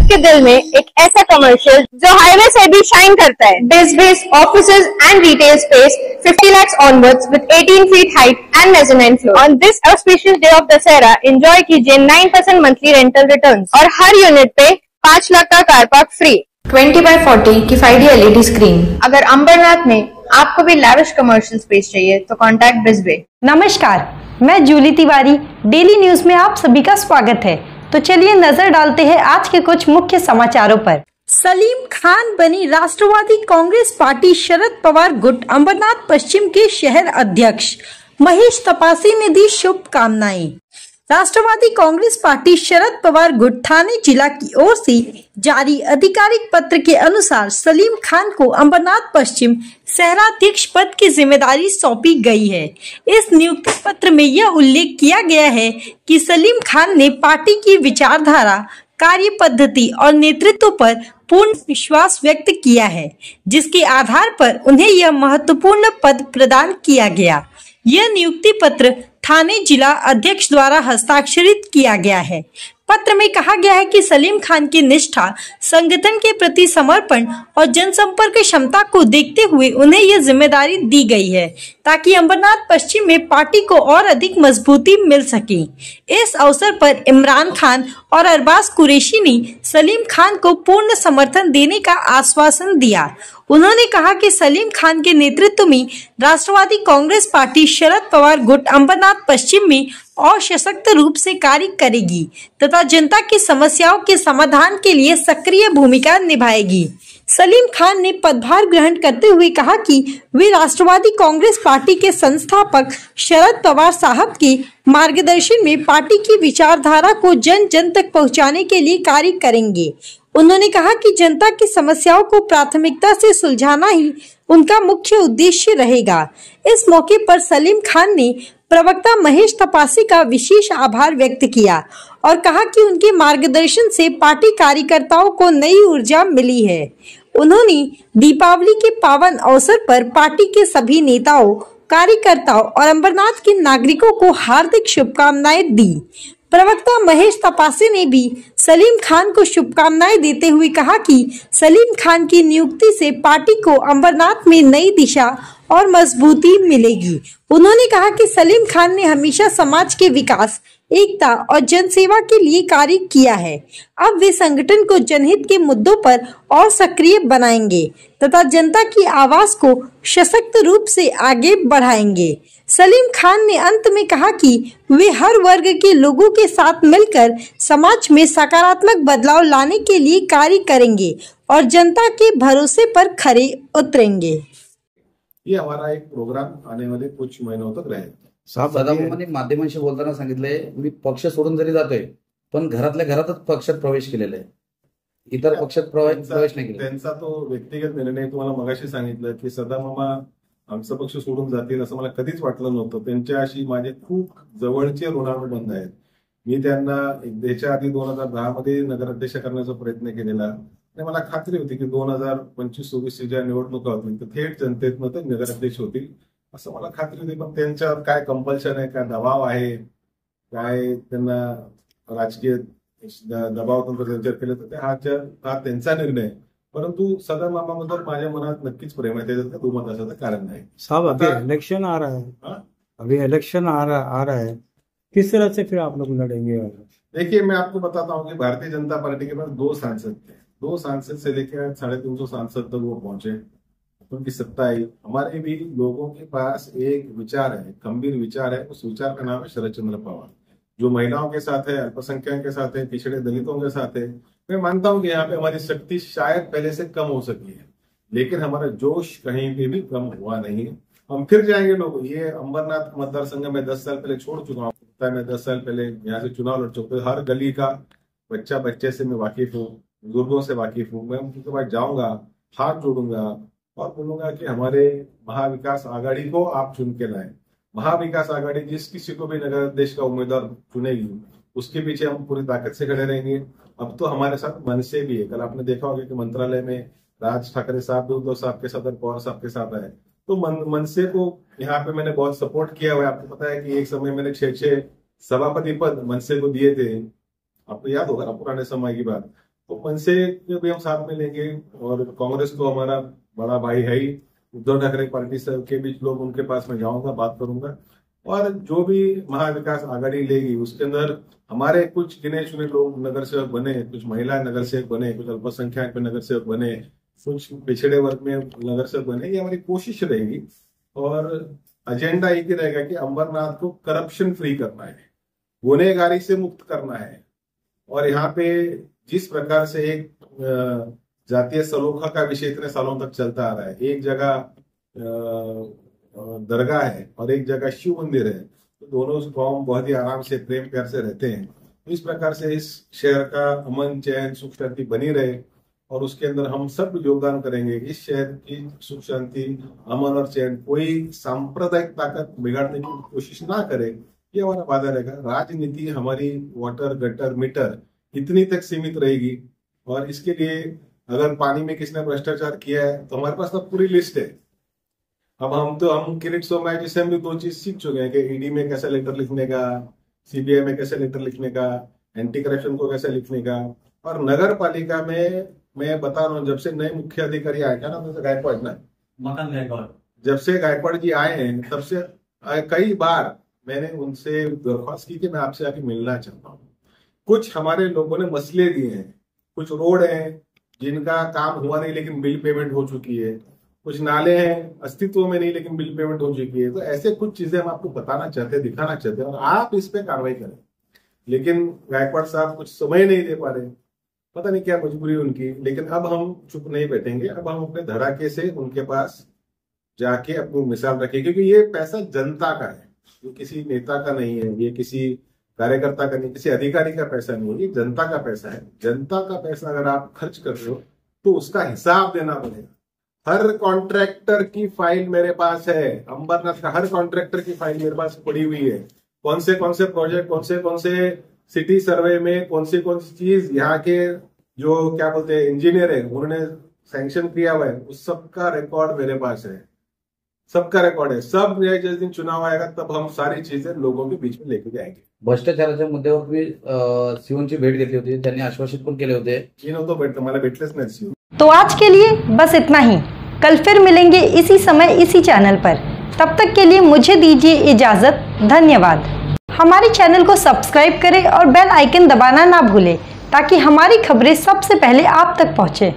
के दिल में एक ऐसा कमर्शियल जो हाईवे से भी शाइन करता है। Biz offices and retail space 50 lakhs onwards with 18 feet height and mezzanine floor. On this auspicious day of Dussehra, enjoy कीजिए 9% monthly rental returns और हर यूनिट पे 5 लाख का कार पार्क फ्री। 20x40 किफायती LED स्क्रीन। अगर अंबरनाथ में आपको भी लैविश कमर्शियल स्पेस चाहिए तो कॉन्टैक्ट बिजबे। नमस्कार, मैं जूली तिवारी, डेली न्यूज में आप सभी का स्वागत है। तो चलिए नजर डालते हैं आज के कुछ मुख्य समाचारों पर। सलीम खान बनी राष्ट्रवादी कांग्रेस पार्टी शरद पवार गुट अंबरनाथ पश्चिम के शहर अध्यक्ष। महेश तपासी ने दी शुभकामनाएं। राष्ट्रवादी कांग्रेस पार्टी शरद पवार गुट थाने जिला की ओर से जारी आधिकारिक पत्र के अनुसार सलीम खान को अंबरनाथ पश्चिम शहराध्यक्ष पद की जिम्मेदारी सौंपी गई है। इस नियुक्ति पत्र में यह उल्लेख किया गया है कि सलीम खान ने पार्टी की विचारधारा, कार्य पद्धति और नेतृत्व पर पूर्ण विश्वास व्यक्त किया है, जिसके आधार पर उन्हें यह महत्वपूर्ण पद प्रदान किया गया। यह नियुक्ति पत्र थाने जिला अध्यक्ष द्वारा हस्ताक्षरित किया गया है। पत्र में कहा गया है कि सलीम खान की निष्ठा, संगठन के प्रति समर्पण और जनसंपर्क क्षमता को देखते हुए उन्हें यह जिम्मेदारी दी गई है ताकि अंबरनाथ पश्चिम में पार्टी को और अधिक मजबूती मिल सके। इस अवसर पर इमरान खान और अरबाज कुरैशी ने सलीम खान को पूर्ण समर्थन देने का आश्वासन दिया। उन्होंने कहा कि सलीम खान के नेतृत्व में राष्ट्रवादी कांग्रेस पार्टी शरद पवार गुट अंबरनाथ पश्चिम में और सशक्त रूप से कार्य करेगी तथा जनता की समस्याओं के समाधान के लिए सक्रिय भूमिका निभाएगी। सलीम खान ने पदभार ग्रहण करते हुए कहा कि वे राष्ट्रवादी कांग्रेस पार्टी के संस्थापक शरद पवार साहब के मार्गदर्शन में पार्टी की विचारधारा को जन जन तक पहुंचाने के लिए कार्य करेंगे। उन्होंने कहा कि जनता की समस्याओं को प्राथमिकता से सुलझाना ही उनका मुख्य उद्देश्य रहेगा। इस मौके पर सलीम खान ने प्रवक्ता महेश तपासी का विशेष आभार व्यक्त किया और कहा कि उनके मार्गदर्शन से पार्टी कार्यकर्ताओं को नई ऊर्जा मिली है। उन्होंने दीपावली के पावन अवसर पर पार्टी के सभी नेताओं, कार्यकर्ताओं और अंबरनाथ के नागरिकों को हार्दिक शुभकामनाएं दी। प्रवक्ता महेश तपासी ने भी सलीम खान को शुभकामनाएं देते हुए कहा कि सलीम खान की नियुक्ति से पार्टी को अंबरनाथ में नई दिशा और मजबूती मिलेगी। उन्होंने कहा कि सलीम खान ने हमेशा समाज के विकास, एकता और जनसेवा के लिए कार्य किया है। अब वे संगठन को जनहित के मुद्दों पर और सक्रिय बनाएंगे तथा जनता की आवाज को सशक्त रूप से आगे बढ़ाएंगे। सलीम खान ने अंत में कहा कि वे हर वर्ग के लोगों के साथ मिलकर समाज में सकारात्मक बदलाव लाने के लिए कार्य करेंगे और जनता के भरोसे पर खरे उतरेंगे। ये हमारा एक प्रोग्राम आने वाले कुछ महीनों तक रहेगा। सदाभाऊंनी माध्यमांशी बोलताना सांगितलंय, मी पक्ष सोडून जरी जातोय पण घरातल्या घरातच पक्षात प्रवेश केलेला आहे, इतर पक्षात प्रवेश नाही केला। त्यांचा तो व्यक्तिगत निर्णय, तुम्हाला मगाशी सांगितलं की सदामामा आमचा पक्ष सोडून जातील असं मला कधीच वाटलं नव्हतं। त्यांच्याशी माझे खूप जवळचे ऋणानुबंध आहेत। मी त्यांना याच्या आधी 2010 मध्ये नगराध्यक्ष करण्याचा प्रयत्न केलेला आणि मला खात्री होती की 2025-26 ज्या निवडणुका होतील तर थेट जनतेतनं ते नगराध्यक्ष होतील असं मला खात्री होती। पण त्यांच्यावर काय कंपल्शन आहे, काय दबाव आहे, काय त्यांना राजकीय दबाव त्यांच्यावर केलं तर हा त्यांचा निर्णय। परंतु सदा मामाबद्दल माझ्या मनात नक्कीच प्रेम आहे, त्याच्यात दुमत असायचं कारण नाही। साहब अभी इलेक्शन आ रहा है, अभी इलेक्शन आ रहा है, किस तरह से फिर आप लोग लड़ेंगे? देखिए, मैं आपको बताता हूँ कि भारतीय जनता पार्टी के पास 2 सांसद थे, 2 सांसद से लेकर 350 सांसद तक वो पहुंचे, उनकी सत्ता आई। हमारे भी लोगों के पास एक विचार है, गंभीर विचार है, उस विचार का नाम है शरद चंद्र पवार, जो महिलाओं के साथ है, अल्पसंख्यक के साथ है, पिछड़े दलितों के साथ है। मैं मानता हूं कि यहाँ पे हमारी शक्ति शायद पहले से कम हो सकी है, लेकिन हमारा जोश कहीं पे भी कम हुआ नहीं है। हम फिर जाएंगे लोग। ये अंबरनाथ मतदार संघ में 10 साल पहले छोड़ चुका हूँ, मैं 10 साल पहले यहाँ से चुनाव लड़ चुका हूँ। हर गली का बच्चे से मैं वाकिफ हूँ, बुजुर्गों से वाकिफ हूँ। मैं उनके पास जाऊंगा, हाथ जोड़ूंगा और बोलूंगा कि हमारे महाविकास आघाड़ी को आप चुन के लाए। महाविकास आघाड़ी जिस किसी को भी नगर अध्यक्ष का उम्मीदवार चुनेगी उसके पीछे हम पूरी ताकत से खड़े रहेंगे। अब तो हमारे साथ मनसे भी है। कल आपने देखा होगा कि मंत्रालय में राज ठाकरे साहब भी उद्धव साहब के साथ और पवार साहब के साथ आए। तो मनसे को यहाँ पे मैंने बहुत सपोर्ट किया हुआ है। आपको पता है कि एक समय मैंने 6 सभापति पद मनसे को दिए थे, आपको याद होगा ना पुराने समय की बात। तो मनसे के भी हम साथ में लेंगे, और कांग्रेस तो हमारा बड़ा भाई है ही, उद्धव ठाकरे पार्टी से के भी लोग उनके पास में जाऊंगा, बात करूंगा, और जो भी महाविकास आघाड़ी लेगी उसके अंदर हमारे कुछ गिने चुने लोग नगर सेवक बने, कुछ महिला नगर सेवक बने, कुछ अल्पसंख्यक में नगर सेवक बने, कुछ पिछड़े वर्ग में नगर सेवक बने। ये हमारी कोशिश रहेगी, और एजेंडा एक ही रहेगा कि अंबरनाथ को करप्शन फ्री करना है, गुनहगारी से मुक्त करना है। और यहाँ पे जिस प्रकार से एक जातीय सलोखा का विषय इतने सालों तक चलता आ रहा है, एक जगह दरगाह है और एक जगह शिव मंदिर है, तो दोनों गांव बहुत ही आराम से प्रेम प्यार से रहते हैं। इस प्रकार से इस शहर का अमन चैन सुख शांति बनी रहे, और उसके अंदर हम सब योगदान करेंगे कि इस शहर की सुख शांति अमन और चैन कोई सांप्रदायिक ताकत बिगाड़ने की कोशिश ना करे, ये हमारा वादा रहेगा। राजनीति हमारी वाटर गटर मीटर इतनी तक सीमित रहेगी, और इसके लिए अगर पानी में किसने भ्रष्टाचार किया है तो हमारे पास तो पूरी लिस्ट है। अब हम किरीट सोमैया से हम भी 2 चीज सीख चुके हैं कि ईडी में कैसे लेटर लिखने का, सीबीआई में कैसे लेटर लिखने का, एंटी करप्शन को कैसे लिखने का। और नगर पालिका में मैं बता रहा हूँ, जब से नए मुख्य अधिकारी आए क्या ना, गायकवाड़ ना, मकान गायकवाड़, जब से गायकवाड़ जी आए हैं तब से कई बार मैंने उनसे दरख्वास्त की कि मैं आपसे आके मिलना चाहता हूँ। कुछ हमारे लोगों ने मसले दिए हैं, कुछ रोड हैं जिनका काम हुआ नहीं लेकिन बिल पेमेंट हो चुकी है, कुछ नाले हैं अस्तित्व में नहीं लेकिन बिल पेमेंट हो चुकी है। तो ऐसे कुछ चीजें हम आपको बताना चाहते हैं, दिखाना चाहते हैं, और आप इस पे कार्रवाई करें। लेकिन गायकवाड़ साहब कुछ समय नहीं दे पा रहे, पता नहीं क्या मजबूरी उनकी, लेकिन अब हम चुप नहीं बैठेंगे। अब हम अपने धड़ाके से उनके पास जाके अपनी मिसाल रखें, क्योंकि ये पैसा जनता का है, ये किसी नेता का नहीं है, ये किसी कार्यकर्ता का नहीं, किसी अधिकारी का पैसा नहीं है, ये जनता का पैसा है। जनता का पैसा अगर आप खर्च कर रहे हो तो उसका हिसाब देना पड़ेगा। हर कॉन्ट्रैक्टर की फाइल मेरे पास है, अंबरनाथ का हर कॉन्ट्रैक्टर की फाइल मेरे पास पड़ी हुई है। कौन से प्रोजेक्ट, कौन से सिटी सर्वे में कौन सी चीज यहाँ के जो क्या बोलते हैं इंजीनियर है उन्होंने सैंक्शन किया हुआ है, उस सबका रिकॉर्ड मेरे पास है, सबका रिकॉर्ड है। सब जिस दिन चुनाव आएगा तब हम सारी चीजें लोगों के बीच में लेके जाएंगे। भ्रष्टाचाराच्या मुद्द्यावर तुम्ही सीओची भेट घेतली होती, त्यांनी आश्वासित पण केले होते। मला भेटलेच नाही सीओ। तो आज के लिए बस इतना ही, कल फिर मिलेंगे इसी समय इसी चैनल पर। तब तक के लिए मुझे दीजिए इजाजत, धन्यवाद। हमारे चैनल को सब्सक्राइब करें और बेल आइकन दबाना ना भूलें ताकि हमारी खबरें सबसे पहले आप तक पहुंचे।